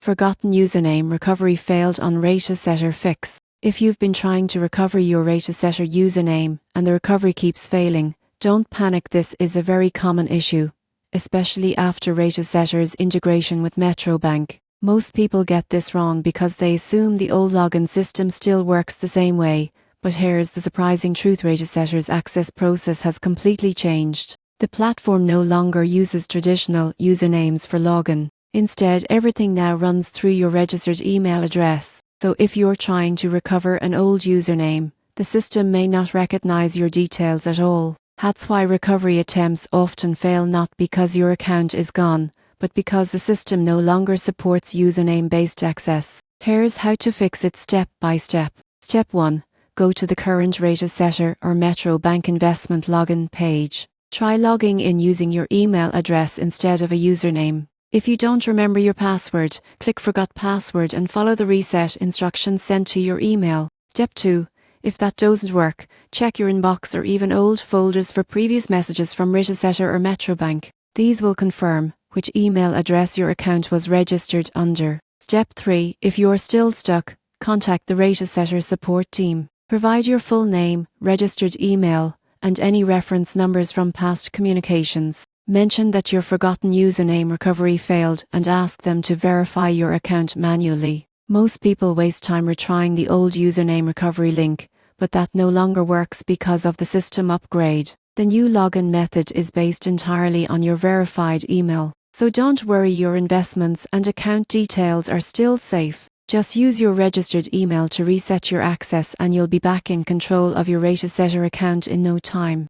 Forgotten username recovery failed on Ratesetter Fix. If you've been trying to recover your Ratesetter username and the recovery keeps failing, don't panic. This is a very common issue, especially after Ratesetter's integration with Metrobank. Most people get this wrong because they assume the old login system still works the same way, but here's the surprising truth: Ratesetter's access process has completely changed. The platform no longer uses traditional usernames for login. Instead, everything now runs through your registered email address. So if you're trying to recover an old username, the system may not recognize your details at all. That's why recovery attempts often fail, not because your account is gone, but because the system no longer supports username-based access. Here's how to fix it step by step. Step 1. Go to the current Ratesetter or Metrobank investment login page. Try logging in using your email address instead of a username. If you don't remember your password, click Forgot Password and follow the reset instructions sent to your email. Step 2. If that doesn't work, check your inbox or even old folders for previous messages from Ratesetter or Metrobank. These will confirm which email address your account was registered under. Step 3. If you're still stuck, contact the Ratesetter support team. Provide your full name, registered email, and any reference numbers from past communications. Mention that your forgotten username recovery failed and ask them to verify your account manually. Most people waste time retrying the old username recovery link, but that no longer works because of the system upgrade. The new login method is based entirely on your verified email. So don't worry, your investments and account details are still safe. Just use your registered email to reset your access and you'll be back in control of your Ratesetter account in no time.